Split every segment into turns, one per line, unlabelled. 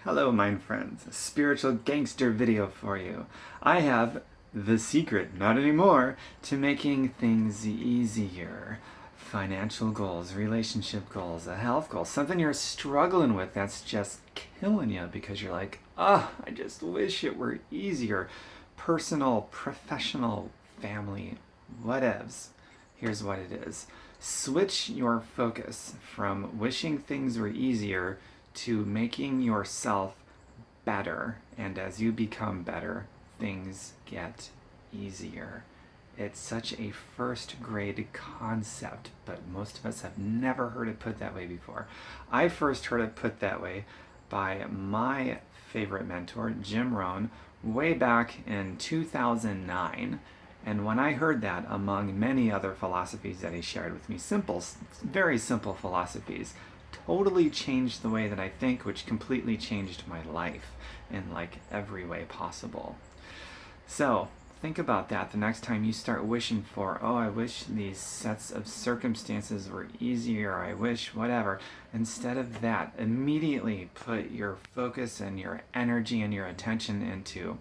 Hello, mind friends. A spiritual gangster video for you. I have the secret, not anymore, to making things easier. Financial goals, relationship goals, a health goal, something you're struggling with that's just killing you because you're like, I just wish it were easier. Personal, professional, family, whatevs. Here's what it is. Switch your focus from wishing things were easier to making yourself better. And as you become better, things get easier. It's such a first grade concept, but most of us have never heard it put that way before. I first heard it put that way by my favorite mentor, Jim Rohn, way back in 2009. And when I heard that, among many other philosophies that he shared with me, simple, very simple philosophies, totally changed the way that I think, which completely changed my life in like every way possible. So think about that the next time you start wishing for, I wish these sets of circumstances were easier, I wish whatever. Instead of that, immediately put your focus and your energy and your attention into,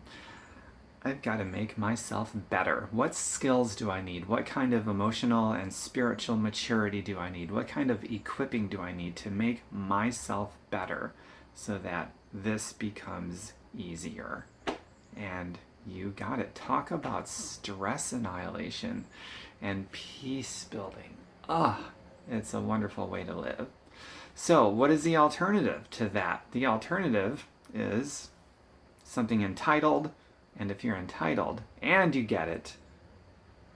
I've got to make myself better. What skills do I need? What kind of emotional and spiritual maturity do I need? What kind of equipping do I need to make myself better so that this becomes easier? And you got it. Talk about stress annihilation and peace building. It's a wonderful way to live. So, what is the alternative to that? The alternative is something entitled. And if you're entitled and you get it,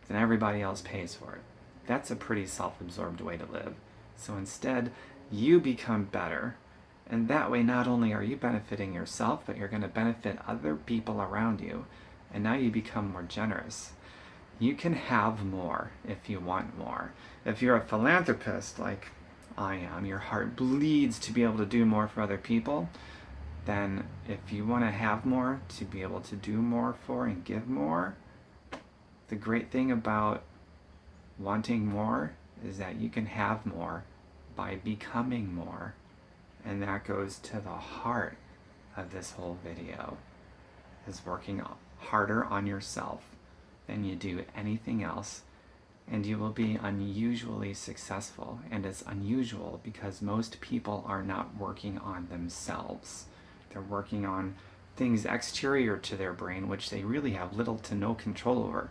then everybody else pays for it. That's a pretty self-absorbed way to live. So instead, you become better. And that way, not only are you benefiting yourself, but you're going to benefit other people around you. And now you become more generous. You can have more if you want more. If you're a philanthropist like I am, your heart bleeds to be able to do more for other people, then if you want to have more, to be able to do more for and give more, the great thing about wanting more is that you can have more by becoming more. And that goes to the heart of this whole video, is working harder on yourself than you do anything else, and you will be unusually successful. And it's unusual because most people are not working on themselves. They're working on things exterior to their brain, which they really have little to no control over.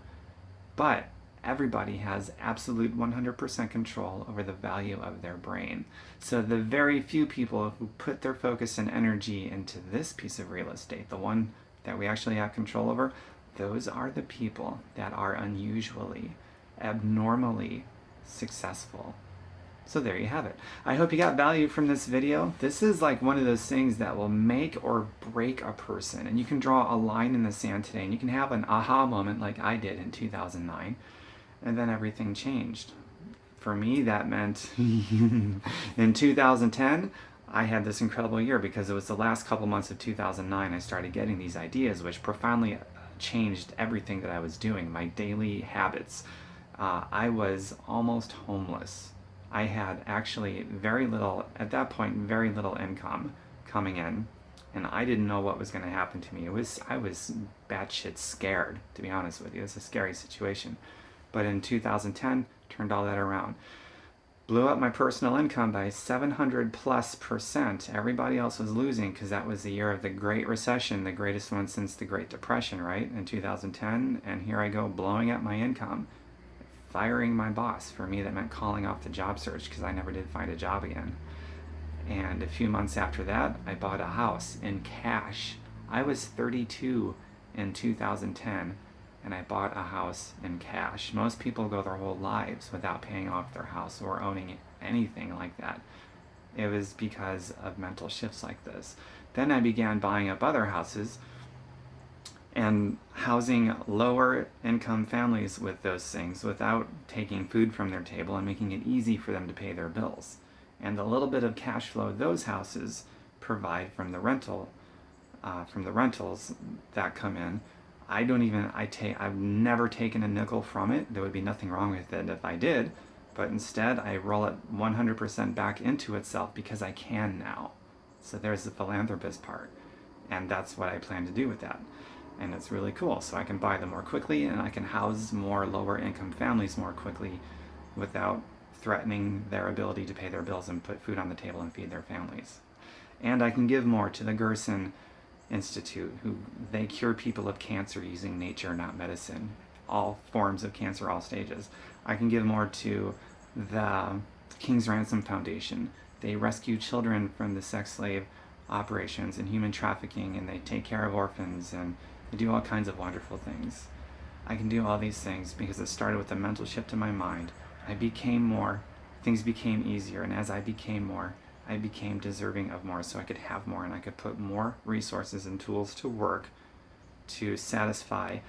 But everybody has absolute 100% control over the value of their brain. So the very few people who put their focus and energy into this piece of real estate, the one that we actually have control over, those are the people that are unusually, abnormally successful. So there you have it. I hope you got value from this video. This is like one of those things that will make or break a person. And you can draw a line in the sand today, and you can have an aha moment like I did in 2009, and then everything changed. For me, that meant in 2010, I had this incredible year because it was the last couple months of 2009 I started getting these ideas, which profoundly changed everything that I was doing, my daily habits. I was almost homeless. I had actually very little, at that point, very little income coming in, and I didn't know what was going to happen to me. I was batshit scared, to be honest with you. It was a scary situation. But in 2010, turned all that around. Blew up my personal income by 700+%. Everybody else was losing because that was the year of the Great Recession, the greatest one since the Great Depression, right, in 2010. And here I go blowing up my income. Firing my boss. For me, that meant calling off the job search because I never did find a job again. And a few months after that, I bought a house in cash. I was 32 in 2010, and I bought a house in cash. Most people go their whole lives without paying off their house or owning anything like that. It was because of mental shifts like this. Then I began buying up other houses and housing lower income families with those things without taking food from their table and making it easy for them to pay their bills. And the little bit of cash flow those houses provide from the rentals that come in, I've never taken a nickel from it. There would be nothing wrong with it if I did, but instead I roll it 100% back into itself because I can now. So there's the philanthropist part. And that's what I plan to do with that. And it's really cool. So I can buy them more quickly and I can house more lower income families more quickly without threatening their ability to pay their bills and put food on the table and feed their families. And I can give more to the Gerson Institute, who they cure people of cancer using nature, not medicine. All forms of cancer, all stages. I can give more to the King's Ransom Foundation. They rescue children from the sex slave operations and human trafficking, and they take care of orphans, and they do all kinds of wonderful things. I can do all these things because it started with a mental shift in my mind. I became more, things became easier, and as I became more, I became deserving of more, so I could have more, and I could put more resources and tools to work to satisfy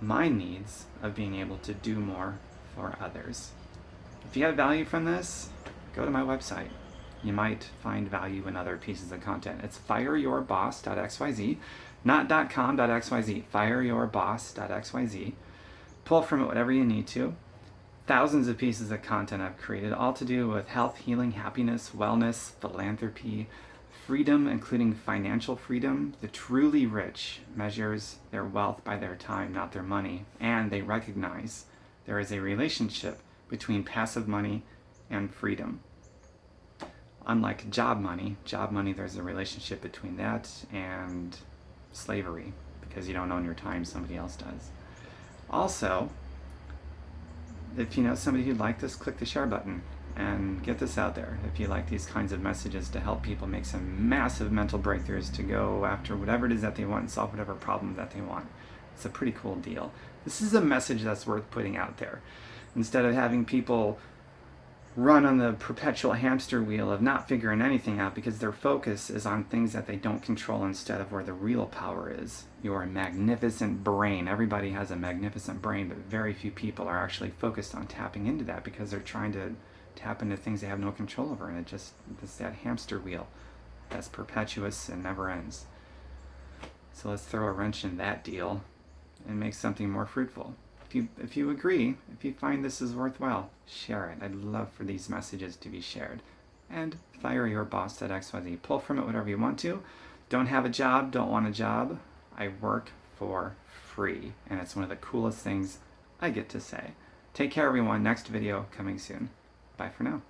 my needs of being able to do more for others. If you have value from this, go to my website. You might find value in other pieces of content. It's fireyourboss.xyz, not .com.xyz, fireyourboss.xyz. Pull from it whatever you need to. Thousands of pieces of content I've created, all to do with health, healing, happiness, wellness, philanthropy, freedom, including financial freedom. The truly rich measures their wealth by their time, not their money, and they recognize there is a relationship between passive money and freedom. Unlike job money, there's a relationship between that and slavery, because you don't own your time, somebody else does. Also, if you know somebody who'd like this, click the share button and get this out there. If you like these kinds of messages to help people make some massive mental breakthroughs to go after whatever it is that they want and solve whatever problem that they want. It's a pretty cool deal. This is a message that's worth putting out there. Instead of having people run on the perpetual hamster wheel of not figuring anything out because their focus is on things that they don't control instead of where the real power is. Your magnificent brain. Everybody has a magnificent brain, but very few people are actually focused on tapping into that because they're trying to tap into things they have no control over, and it's that hamster wheel that's perpetuous and never ends. So let's throw a wrench in that deal and make something more fruitful. If you agree, if you find this is worthwhile, share it. I'd love for these messages to be shared. And fireyourboss.xyz. Pull from it whatever you want to. Don't have a job, don't want a job. I work for free, and it's one of the coolest things I get to say. Take care, everyone. Next video coming soon. Bye for now.